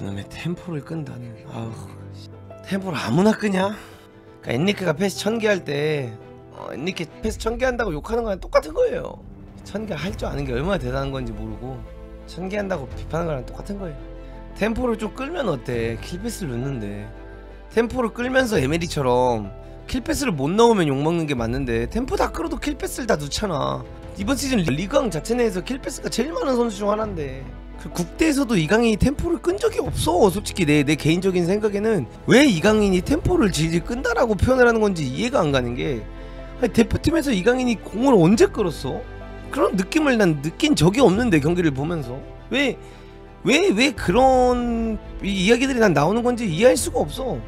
저놈의 템포를 끈다는. 아우, 템포를 아무나 끄냐? 그러니까 엔리케가 패스 1000개 할 때 엔리케 패스 1000개 한다고 욕하는 거랑 똑같은 거예요. 1000개 할 줄 아는 게 얼마나 대단한 건지 모르고 1000개 한다고 비판하는 거랑 똑같은 거예요. 템포를 좀 끌면 어때? 킬패스를 넣는데 템포를 끌면서 에메리처럼 킬패스를 못 넣으면 욕먹는 게 맞는데 템포 다 끌어도 킬패스를 다 넣잖아. 이번 시즌 리그왕 자체 내에서 킬패스가 제일 많은 선수 중 하나인데 국대에서도 이강인이 템포를 끈 적이 없어. 솔직히 내 개인적인 생각에는 왜 이강인이 템포를 질질 끈다라고 표현을 하는 건지 이해가 안 가는 게, 아니, 대표팀에서 이강인이 공을 언제 끌었어? 그런 느낌을 난 느낀 적이 없는데 경기를 보면서 왜 그런 이야기들이 난 나오는 건지 이해할 수가 없어.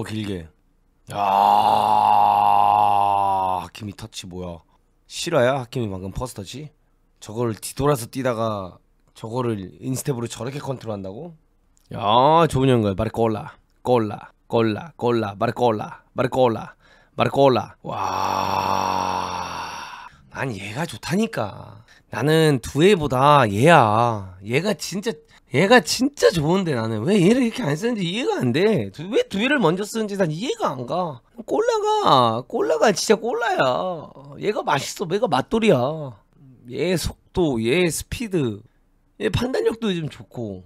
길게. 야, 하키미 터치 뭐야? 실화야? 하키미 방금 퍼스트 터치? 저걸 뒤돌아서 뛰다가 저거를 인스텝으로 저렇게 컨트롤한다고? 야, 좋은 연결. 바르콜라 바르콜라. 와, 난 얘가 좋다니까. 나는 두에보다 얘야. 얘가 진짜 좋은데 나는 왜 얘를 이렇게 안 쓰는지 이해가 안 돼. 왜 두에를 먼저 쓰는지 난 이해가 안 가. 꼴라가 진짜 꼴라야. 얘가 맛있어. 얘가 맛돌이야. 얘 속도, 얘 스피드, 얘 판단력도 좀 좋고.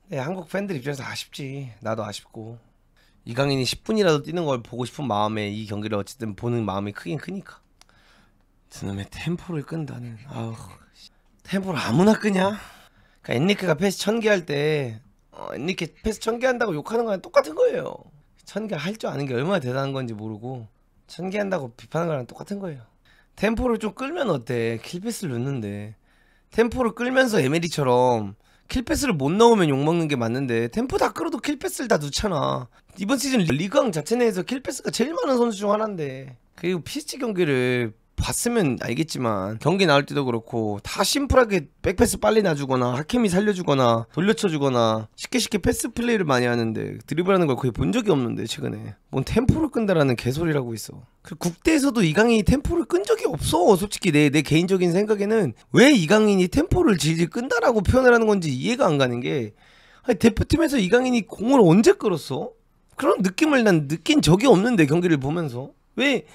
네, 한국 팬들 입장에서 아쉽지. 나도 아쉽고. 이강인이 10분이라도 뛰는 걸 보고 싶은 마음에 이 경기를 어쨌든 보는 마음이 크긴 크니까. 저놈의 템포를 끈다는. 아우, 템포를 아무나 끄냐? 그러니까 엔리케가 패스 1000개 할 때 엔리케 패스 1000개 한다고 욕하는 거랑 똑같은 거예요. 1000개 할 줄 아는 게 얼마나 대단한 건지 모르고 1000개 한다고 비판하는 거랑 똑같은 거예요. 템포를 좀 끌면 어때? 킬패스를 넣는데 템포를 끌면서 에메리처럼 킬패스를 못 넣으면 욕먹는 게 맞는데 템포 다 끌어도 킬패스를 다 넣잖아. 이번 시즌 리그왕 자체 내에서 킬패스가 제일 많은 선수 중 하나인데, 그리고 PSG 경기를 봤으면 알겠지만 경기 나올 때도 그렇고 다 심플하게 백패스 빨리 놔주거나 하키미 살려주거나 돌려쳐주거나 쉽게 패스 플레이를 많이 하는데 드리블하는 걸 거의 본 적이 없는데 최근에 뭔 템포를 끈다라는 개소리라고 있어. 그 국대에서도 이강인이 템포를 끈 적이 없어. 솔직히 내 개인적인 생각에는 왜 이강인이 템포를 질질 끈다라고 표현을 하는 건지 이해가 안 가는 게, 아니, 대표팀에서 이강인이 공을 언제 끌었어? 그런 느낌을 난 느낀 적이 없는데 경기를 보면서 왜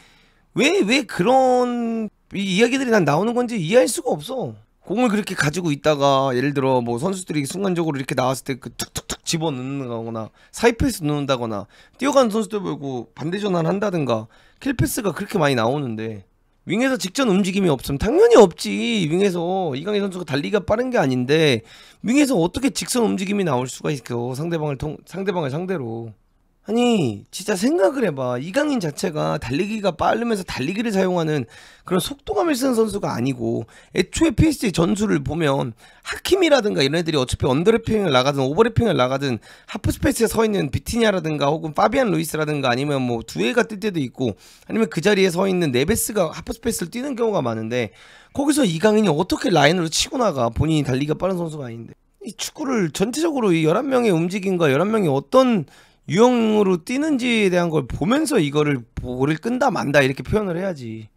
그런 이야기들이 난 나오는 건지 이해할 수가 없어. 공을 그렇게 가지고 있다가 예를 들어 뭐 선수들이 순간적으로 이렇게 나왔을 때 그 툭툭툭 집어 넣는다거나 사이패스 넣는다거나 뛰어가는 선수들 보고 반대 전환 한다든가 킬패스가 그렇게 많이 나오는데 윙에서 직전 움직임이 없으면 당연히 없지. 윙에서 이강인 선수가 달리기가 빠른 게 아닌데 윙에서 어떻게 직선 움직임이 나올 수가 있어? 상대방을 상대로. 아니, 진짜 생각을 해봐. 이강인 자체가 달리기가 빠르면서 달리기를 사용하는 그런 속도감을 쓰는 선수가 아니고, 애초에 PSG 전술을 보면 하킴이라든가 이런 애들이 어차피 언더래핑을 나가든 오버래핑을 나가든 하프스페이스에 서있는 비티냐라든가 혹은 파비안 루이스라든가 아니면 뭐 두에가 뛸 때도 있고 아니면 그 자리에 서있는 네베스가 하프스페이스를 뛰는 경우가 많은데, 거기서 이강인이 어떻게 라인으로 치고 나가? 본인이 달리기가 빠른 선수가 아닌데. 이 축구를 전체적으로 이 11명의 움직임과 11명이 어떤 유형으로 뛰는지에 대한 걸 보면서 이거를 끈다 만다 이렇게 표현을 해야지.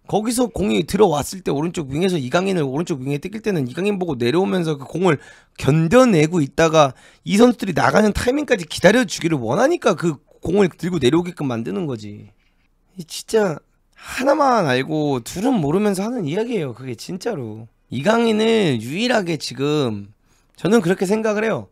거기서 공이 들어왔을 때 오른쪽 윙에서 이강인을 오른쪽 윙에 뛸 때는 이강인 보고 내려오면서 그 공을 견뎌내고 있다가 이 선수들이 나가는 타이밍까지 기다려주기를 원하니까 그 공을 들고 내려오게끔 만드는 거지. 진짜 하나만 알고 둘은 모르면서 하는 이야기예요. 그게 진짜로. 이강인을 유일하게 지금 저는 그렇게 생각을 해요.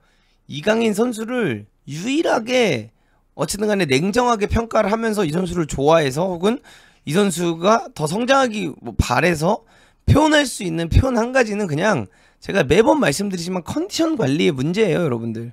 이강인 선수를 유일하게 어쨌든 간에 냉정하게 평가를 하면서 이 선수를 좋아해서 혹은 이 선수가 더 성장하기 바래서 표현할 수 있는 표현 한 가지는 그냥 제가 매번 말씀드리지만 컨디션 관리의 문제예요, 여러분들.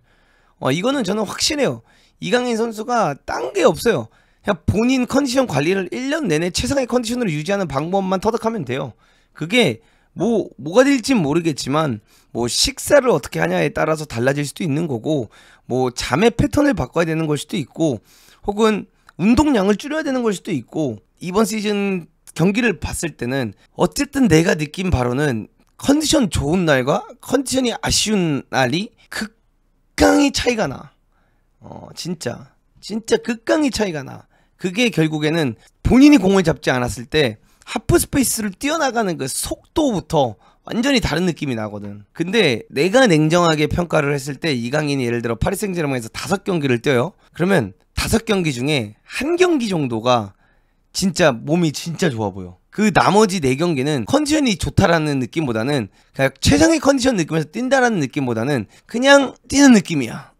이거는 저는 확신해요. 이강인 선수가 딴 게 없어요. 그냥 본인 컨디션 관리를 1년 내내 최상의 컨디션으로 유지하는 방법만 터득하면 돼요. 그게 뭐가 될진 모르겠지만 뭐 식사를 어떻게 하냐에 따라서 달라질 수도 있는 거고, 뭐 잠의 패턴을 바꿔야 되는 걸 수도 있고, 혹은 운동량을 줄여야 되는 걸 수도 있고, 이번 시즌 경기를 봤을 때는 어쨌든 내가 느낀 바로는 컨디션 좋은 날과 컨디션이 아쉬운 날이 극강의 차이가 나. 진짜 극강의 차이가 나. 그게 결국에는 본인이 공을 잡지 않았을 때 하프 스페이스를 뛰어나가는 그 속도부터 완전히 다른 느낌이 나거든. 근데 내가 냉정하게 평가를 했을 때 이강인이 예를 들어 파리 생제르맹에서 5경기를 뛰어요. 그러면 5경기 중에 1경기 정도가 진짜 몸이 진짜 좋아 보여. 그 나머지 4경기는 컨디션이 좋다라는 느낌보다는 그냥 최상의 컨디션 느끼면서 뛴다라는 느낌보다는 그냥 뛰는 느낌이야.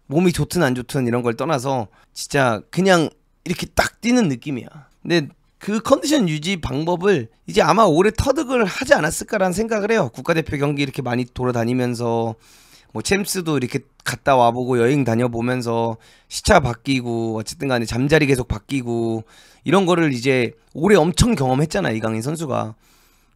몸이 좋든 안 좋든 이런 걸 떠나서 진짜 그냥 이렇게 딱 뛰는 느낌이야. 근데 그 컨디션 유지 방법을 이제 아마 올해 터득을 하지 않았을까라는 생각을 해요. 국가대표 경기 이렇게 많이 돌아다니면서 뭐 챔스도 이렇게 갔다 와보고 여행 다녀보면서 시차 바뀌고 어쨌든 간에 잠자리 계속 바뀌고 이런 거를 이제 올해 엄청 경험했잖아. 이강인 선수가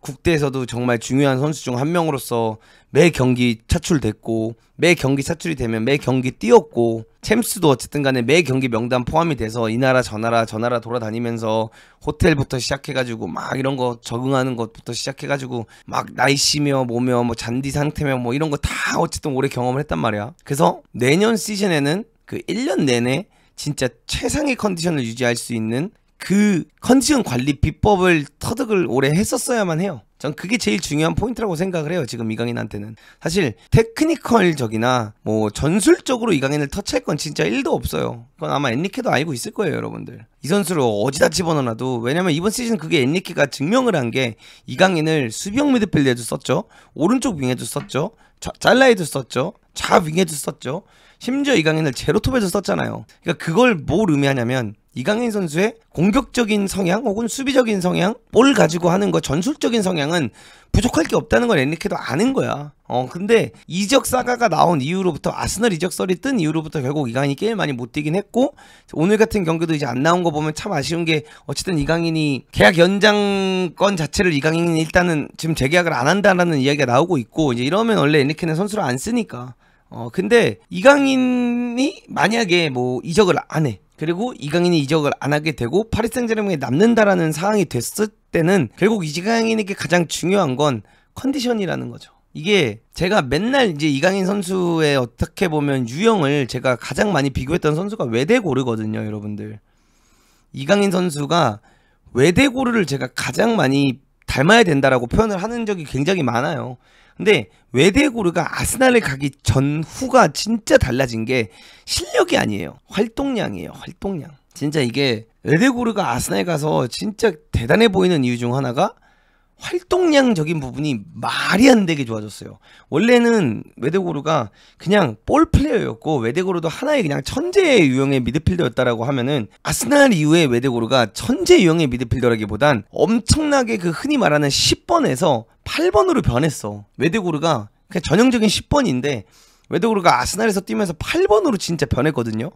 국대에서도 정말 중요한 선수 중 한 명으로서 매 경기 차출됐고 매 경기 차출이 되면 매 경기 뛰었고 챔스도 어쨌든 간에 매 경기 명단 포함이 돼서 이 나라 저 나라 돌아다니면서 호텔부터 시작해가지고 막 이런 거 적응하는 것부터 시작해가지고 막 날씨며 뭐며 뭐 잔디 상태며 뭐 이런 거 다 어쨌든 올해 경험을 했단 말이야. 그래서 내년 시즌에는 그 1년 내내 진짜 최상의 컨디션을 유지할 수 있는 그 컨디션 관리 비법을 터득을 올해 했었어야만 해요. 전 그게 제일 중요한 포인트라고 생각을 해요. 지금 이강인한테는 사실 테크니컬적이나 뭐 전술적으로 이강인을 터치할 건 진짜 1도 없어요. 그건 아마 엔리케도 알고 있을 거예요. 여러분들 이 선수를 어디다 집어넣어놔도, 왜냐면 이번 시즌 그게 엔리케가 증명을 한 게 이강인을 수비형 미드필더에도 썼죠, 오른쪽 윙에도 썼죠, 잘라에도 썼죠, 좌윙에도 썼죠, 심지어 이강인을 제로톱에도 썼잖아요. 그러니까 그걸 뭘 의미하냐면 이강인 선수의 공격적인 성향 혹은 수비적인 성향, 볼 가지고 하는 거, 전술적인 성향은 부족할 게 없다는 걸 엔리케도 아는 거야. 근데 이적 사가가 나온 이후로부터, 아스널 이적설이 뜬 이후로부터 결국 이강인이 게임 많이 못 뛰긴 했고, 오늘 같은 경기도 이제 안 나온 거 보면 참 아쉬운 게, 어쨌든 이강인이 계약 연장권 자체를 이강인이 일단은 지금 재계약을 안 한다라는 이야기가 나오고 있고, 이제 이러면 원래 엔리케는 선수를 안 쓰니까. 근데 이강인이 만약에 뭐 이적을 안 해, 그리고 이강인이 이적을 안 하게 되고 파리 생제르맹에 남는다라는 상황이 됐을 때는 결국 이강인에게 가장 중요한 건 컨디션이라는 거죠. 이게 제가 맨날 이제 이강인 선수의 어떻게 보면 유형을 제가 가장 많이 비교했던 선수가 웨데고르거든요, 여러분들. 이강인 선수가 웨데고르를 제가 가장 많이 닮아야 된다라고 표현을 하는 적이 굉장히 많아요. 근데 웨데고르가 아스날을 가기 전후가 진짜 달라진 게 실력이 아니에요. 활동량이에요. 활동량. 진짜 이게 웨데고르가 아스날 가서 진짜 대단해 보이는 이유 중 하나가 활동량적인 부분이 말이 안 되게 좋아졌어요. 원래는 웨데고르가 그냥 볼 플레이어였고, 웨데고르도 하나의 그냥 천재 유형의 미드필더였다라고 하면은, 아스날 이후에 웨데고르가 천재 유형의 미드필더라기보단 엄청나게 그 흔히 말하는 10번에서 8번으로 변했어. 웨데고르가 그냥 전형적인 10번인데 웨데고르가 아스날에서 뛰면서 8번으로 진짜 변했거든요.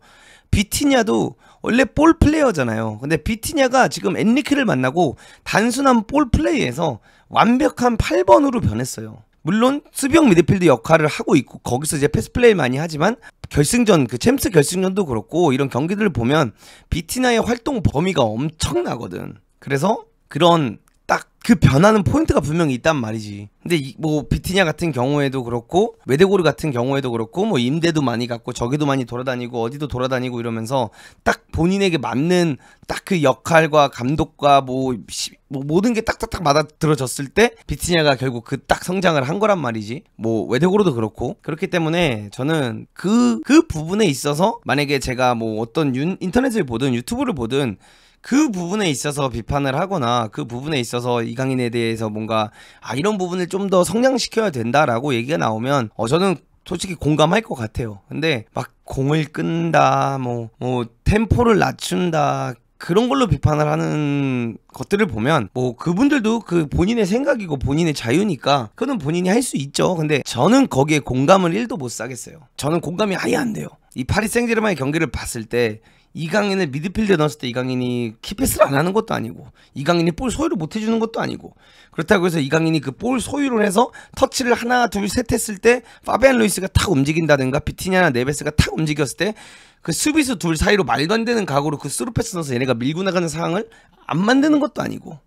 비티냐도 원래 볼 플레이어잖아요. 근데 비티냐가 지금 엔리케를 만나고 단순한 볼 플레이에서 완벽한 8번으로 변했어요. 물론 수비형 미드필드 역할을 하고 있고 거기서 이제 패스 플레이를 많이 하지만 결승전, 그 챔스 결승전도 그렇고 이런 경기들을 보면 비티냐의 활동 범위가 엄청나거든. 그래서 그런 딱 그 변하는 포인트가 분명히 있단 말이지. 근데 뭐 비티냐 같은 경우에도 그렇고 웨데고르 같은 경우에도 그렇고 뭐 임대도 많이 갔고 저기도 많이 돌아다니고 어디도 돌아다니고 이러면서 딱 본인에게 맞는 딱 그 역할과 감독과 뭐 모든 게 딱딱딱 맞아들어졌을 때 비티냐가 결국 그 딱 성장을 한 거란 말이지. 뭐 웨데고르도 그렇고. 그렇기 때문에 저는 그 부분에 있어서 만약에 제가 뭐 어떤 인터넷을 보든 유튜브를 보든 그 부분에 있어서 비판을 하거나 그 부분에 있어서 이강인에 대해서 뭔가 이런 부분을 좀 더 성장시켜야 된다라고 얘기가 나오면 저는 솔직히 공감할 것 같아요. 근데 막 공을 끈다, 뭐 템포를 낮춘다, 그런 걸로 비판을 하는 것들을 보면 뭐 그분들도 그 본인의 생각이고 본인의 자유니까 그거는 본인이 할 수 있죠. 근데 저는 거기에 공감을 1도 못 사겠어요. 저는 공감이 아예 안 돼요. 이 파리 생제르맹의 경기를 봤을 때 이강인을 미드필드에 넣었을 때 이강인이 키패스를 안 하는 것도 아니고 이강인이 볼 소유를 못 해주는 것도 아니고, 그렇다고 해서 이강인이 그 볼 소유를 해서 터치를 하나 둘 셋 했을 때 파비안 루이스가 탁 움직인다든가 비티냐나 네베스가 탁 움직였을 때 그 수비수 둘 사이로 말도 안 되는 각오로 그 스루 패스 넣어서 얘네가 밀고 나가는 상황을 안 만드는 것도 아니고,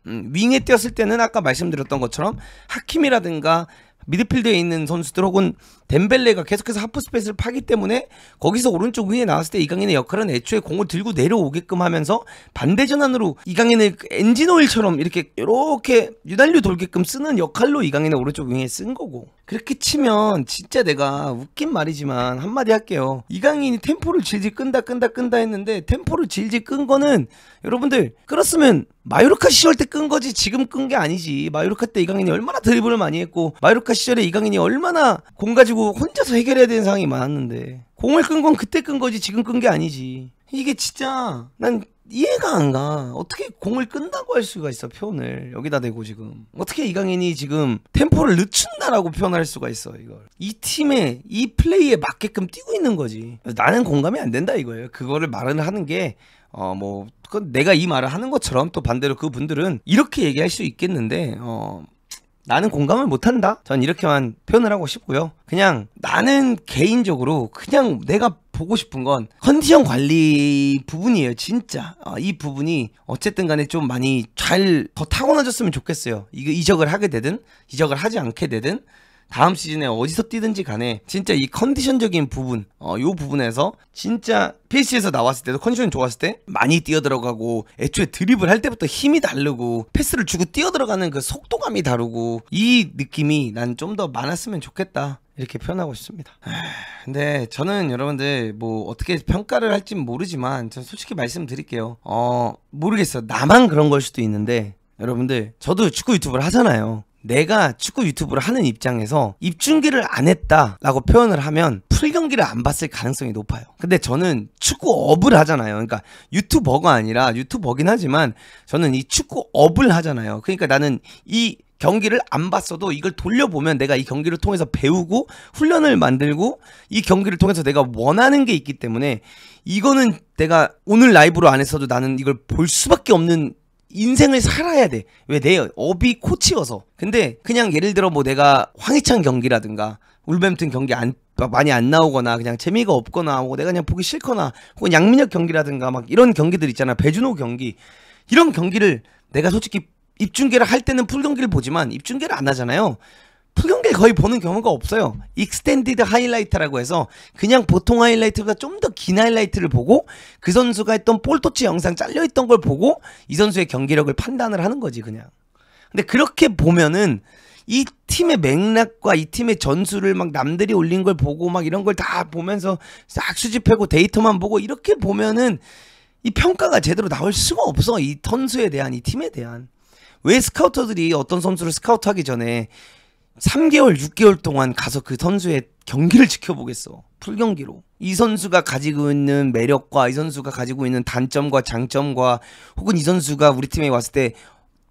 윙에 뛰었을 때는 아까 말씀드렸던 것처럼 하킴이라든가 미드필드에 있는 선수들 혹은 덴벨레가 계속해서 하프 스페이스를 파기 때문에 거기서 오른쪽 윙에 나왔을 때 이강인의 역할은 애초에 공을 들고 내려오게끔 하면서 반대 전환으로 이강인을 엔진 오일처럼 이렇게 유달리 돌게끔 쓰는 역할로 이강인의 오른쪽 윙에 쓴 거고. 그렇게 치면 진짜 내가 웃긴 말이지만 한마디 할게요. 이강인이 템포를 질질 끈다 했는데 템포를 질질 끈 거는 여러분들 끌었으면 마요르카 시절 때 끈 거지 지금 끈 게 아니지. 마요르카 때 이강인이 얼마나 드리블을 많이 했고 마요르카 시절에 이강인이 얼마나 공 가지고 혼자서 해결해야 되는 상황이 많았는데 공을 끈 건 그때 끈 거지 지금 끈 게 아니지. 이게 진짜 난 이해가 안 가. 어떻게 공을 끈다고 할 수가 있어, 표현을. 여기다 대고 지금. 어떻게 이강인이 지금 템포를 늦춘다라고 표현할 수가 있어, 이걸. 이 팀의 이 플레이에 맞게끔 뛰고 있는 거지. 나는 공감이 안 된다 이거예요. 그거를 말을 하는 게 그건 내가 이 말을 하는 것처럼 또 반대로 그분들은 이렇게 얘기할 수 있겠는데 나는 공감을 못한다. 전 이렇게만 표현을 하고 싶고요. 그냥 나는 개인적으로 그냥 내가 보고 싶은 건 컨디션 관리 부분이에요. 진짜 이 부분이 어쨌든 간에 좀 많이 잘 더 타고나졌으면 좋겠어요. 이거 이적을 하게 되든 이적을 하지 않게 되든 다음 시즌에 어디서 뛰든지 간에 진짜 이 컨디션적인 부분 요 부분에서 진짜 PSG에서 나왔을 때도 컨디션이 좋았을 때 많이 뛰어들어가고 애초에 드리블 할 때부터 힘이 다르고 패스를 주고 뛰어들어가는 그 속도감이 다르고 이 느낌이 난 좀 더 많았으면 좋겠다 이렇게 표현하고 싶습니다. 근데 저는 여러분들 뭐 어떻게 평가를 할진 모르지만 전 솔직히 말씀드릴게요. 모르겠어. 나만 그런 걸 수도 있는데 여러분들 저도 축구 유튜브를 하잖아요. 내가 축구 유튜브를 하는 입장에서 입중계를 안 했다라고 표현을 하면 풀경기를 안 봤을 가능성이 높아요. 근데 저는 축구업을 하잖아요. 그러니까 유튜버가 아니라 유튜버긴 하지만 저는 이 축구업을 하잖아요. 그러니까 나는 이 경기를 안 봤어도 이걸 돌려보면 내가 이 경기를 통해서 배우고 훈련을 만들고 이 경기를 통해서 내가 원하는 게 있기 때문에 이거는 내가 오늘 라이브로 안 했어도 나는 이걸 볼 수밖에 없는 인생을 살아야 돼. 왜? 내 업이 코치여서. 근데 그냥 예를 들어 뭐 내가 황희찬 경기라든가 울버햄튼 경기 많이 안 나오거나 그냥 재미가 없거나 뭐 내가 그냥 보기 싫거나 혹은 양민혁 경기라든가 막 이런 경기들 있잖아. 배준호 경기. 이런 경기를 내가 솔직히 입중계를 할 때는 풀경기를 보지만 입중계를 안 하잖아요. 풀경기를 거의 보는 경우가 없어요. 익스텐디드 하이라이트라고 해서 그냥 보통 하이라이트보다 좀 더 긴 하이라이트를 보고 그 선수가 했던 볼터치 영상 잘려있던 걸 보고 이 선수의 경기력을 판단을 하는 거지 그냥. 근데 그렇게 보면은 이 팀의 맥락과 이 팀의 전술을 막 남들이 올린 걸 보고 막 이런 걸 다 보면서 싹 수집하고 데이터만 보고 이렇게 보면은 이 평가가 제대로 나올 수가 없어. 이 선수에 대한 이 팀에 대한. 왜 스카우터들이 어떤 선수를 스카우트하기 전에 3개월, 6개월 동안 가서 그 선수의 경기를 지켜보겠어. 풀경기로. 이 선수가 가지고 있는 매력과 이 선수가 가지고 있는 단점과 장점과 혹은 이 선수가 우리 팀에 왔을 때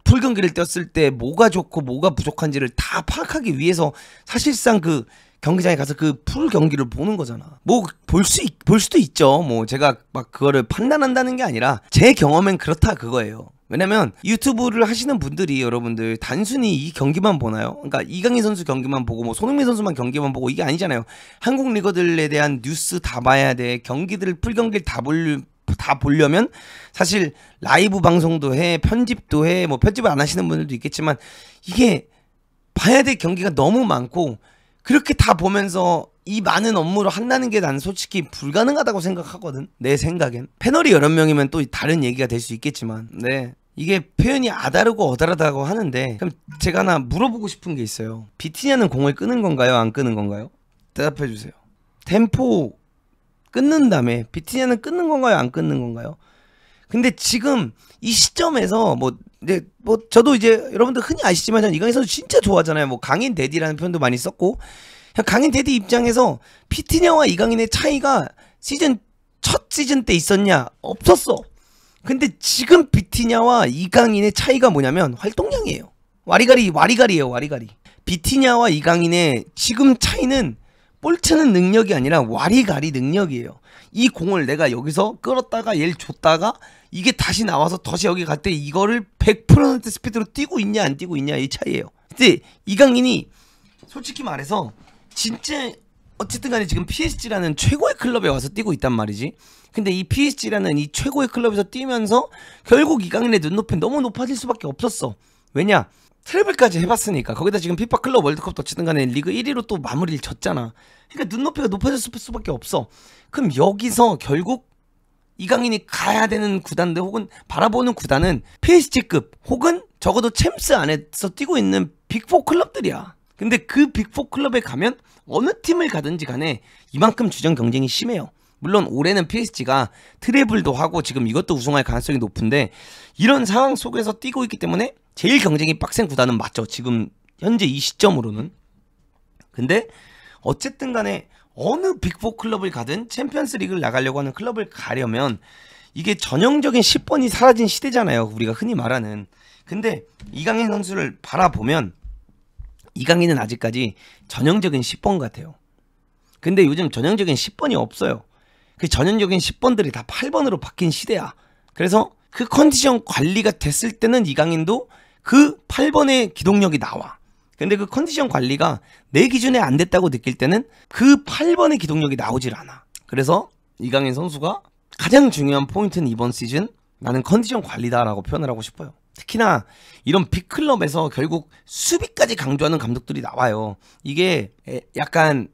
풀경기를 뛰었을 때 뭐가 좋고 뭐가 부족한지를 다 파악하기 위해서 사실상 그 경기장에 가서 그 풀경기를 보는 거잖아. 뭐 볼 수도 있죠. 뭐 제가 막 그거를 판단한다는 게 아니라 제 경험엔 그렇다 그거예요. 왜냐면 유튜브를 하시는 분들이 여러분들 단순히 이 경기만 보나요? 그러니까 이강인 선수 경기만 보고 뭐 손흥민 선수만 경기만 보고 이게 아니잖아요. 한국 리거들에 대한 뉴스 다 봐야 돼. 경기들을 풀경기를 다 보려면 사실 라이브 방송도 해, 편집도 해. 뭐 편집을 안 하시는 분들도 있겠지만 이게 봐야 될 경기가 너무 많고 그렇게 다 보면서 이 많은 업무를 한다는 게 난 솔직히 불가능하다고 생각하거든. 내 생각엔. 패널이 여러 명이면 또 다른 얘기가 될 수 있겠지만 네. 이게 표현이 아다르고 어다르다고 하는데 그럼 제가 하나 물어보고 싶은 게 있어요. 비티냐는 공을 끄는 건가요? 안 끄는 건가요? 대답해 주세요. 템포 끊는다며 비티냐는 끊는 건가요? 안 끊는 건가요? 근데 지금 이 시점에서 저도 이제 여러분들 흔히 아시지만 전 이강인 선수 진짜 좋아하잖아요. 뭐 강인 데디라는 표현도 많이 썼고 강인 데디 입장에서 비티냐와 이강인의 차이가 첫 시즌 때 있었냐? 없었어. 근데 지금 비티냐와 이강인의 차이가 뭐냐면 활동량이에요. 와리가리예요. 와리가리. 비티냐와 이강인의 지금 차이는 볼 차는 능력이 아니라 와리가리 능력이에요. 이 공을 내가 여기서 끌었다가 얘를 줬다가 이게 다시 나와서 다시 여기 갈 때 이거를 100% 스피드로 뛰고 있냐 안 뛰고 있냐 이 차이예요. 근데 이강인이 솔직히 말해서 진짜 어쨌든 간에 지금 PSG라는 최고의 클럽에 와서 뛰고 있단 말이지. 근데 이 PSG라는 이 최고의 클럽에서 뛰면서 결국 이강인의 눈높이는 너무 높아질 수밖에 없었어. 왜냐? 트래블까지 해봤으니까 거기다 지금 피파 클럽 월드컵도 어쨌든 간에 리그 1위로 또 마무리를 졌잖아. 그러니까 눈높이가 높아졌을 수밖에 없어. 그럼 여기서 결국 이강인이 가야 되는 구단들 혹은 바라보는 구단은 PSG급 혹은 적어도 챔스 안에서 뛰고 있는 빅4 클럽들이야. 근데 그 빅4 클럽에 가면 어느 팀을 가든지 간에 이만큼 주전 경쟁이 심해요. 물론 올해는 PSG가 트래블도 하고 지금 이것도 우승할 가능성이 높은데 이런 상황 속에서 뛰고 있기 때문에 제일 경쟁이 빡센 구단은 맞죠. 지금 현재 이 시점으로는. 근데 어쨌든 간에 어느 빅4 클럽을 가든 챔피언스 리그를 나가려고 하는 클럽을 가려면 이게 전형적인 10번이 사라진 시대잖아요. 우리가 흔히 말하는. 근데 이강인 선수를 바라보면 이강인은 아직까지 전형적인 10번 같아요. 근데 요즘 전형적인 10번이 없어요. 그 전형적인 10번들이 다 8번으로 바뀐 시대야. 그래서 그 컨디션 관리가 됐을 때는 이강인도 그 8번의 기동력이 나와. 근데 그 컨디션 관리가 내 기준에 안 됐다고 느낄 때는 그 8번의 기동력이 나오질 않아. 그래서 이강인 선수가 가장 중요한 포인트는 이번 시즌 나는 컨디션 관리다라고 표현을 하고 싶어요. 특히나 이런 빅클럽에서 결국 수비까지 강조하는 감독들이 나와요. 이게 약간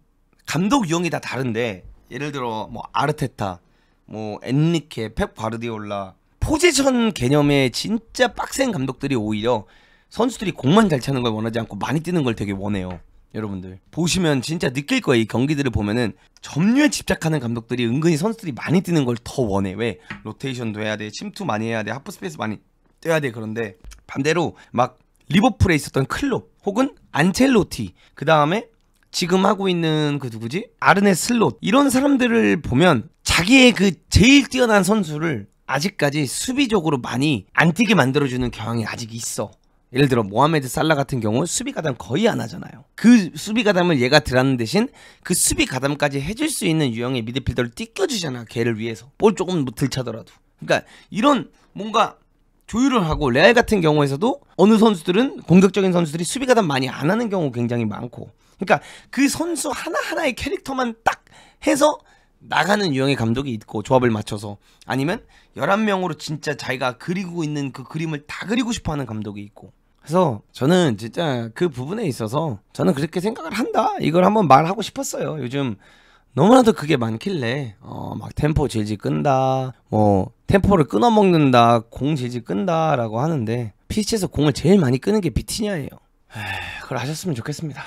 감독 유형이 다 다른데 예를 들어 뭐 아르테타, 뭐 엔리케, 펩 과르디올라 포지션 개념의 진짜 빡센 감독들이 오히려 선수들이 공만 잘 차는 걸 원하지 않고 많이 뛰는 걸 되게 원해요. 여러분들 보시면 진짜 느낄 거예요. 이 경기들을 보면은 점유에 집착하는 감독들이 은근히 선수들이 많이 뛰는 걸 더 원해. 왜? 로테이션도 해야 돼, 침투 많이 해야 돼, 하프 스페이스 많이 뛰어야 돼. 그런데 반대로 막 리버풀에 있었던 클롭 혹은 안첼로티, 그 다음에 지금 하고 있는 그 누구지? 아르네 슬롯, 이런 사람들을 보면 자기의 그 제일 뛰어난 선수를 아직까지 수비적으로 많이 안 뛰게 만들어주는 경향이 아직 있어. 예를 들어 모하메드 살라 같은 경우 수비 가담 거의 안 하잖아요. 그 수비 가담을 얘가 들어가는 대신 그 수비 가담까지 해줄 수 있는 유형의 미드필더를 띄껴주잖아. 걔를 위해서 볼 조금 덜 차더라도. 그러니까 이런 뭔가 조율을 하고, 레알 같은 경우에서도 어느 선수들은 공격적인 선수들이 수비 가담 많이 안 하는 경우 굉장히 많고, 그러니까 그 선수 하나하나의 캐릭터만 딱 해서 나가는 유형의 감독이 있고, 조합을 맞춰서. 아니면 11명으로 진짜 자기가 그리고 있는 그 그림을 다 그리고 싶어하는 감독이 있고. 그래서 저는 진짜 그 부분에 있어서 저는 그렇게 생각을 한다, 이걸 한번 말하고 싶었어요. 요즘 너무나도 그게 많길래 막 템포 질질 끈다, 뭐 템포를 끊어먹는다, 공 질질 끈다 라고 하는데 PC에서 공을 제일 많이 끄는 게 비티냐예요. 그걸 하셨으면 좋겠습니다.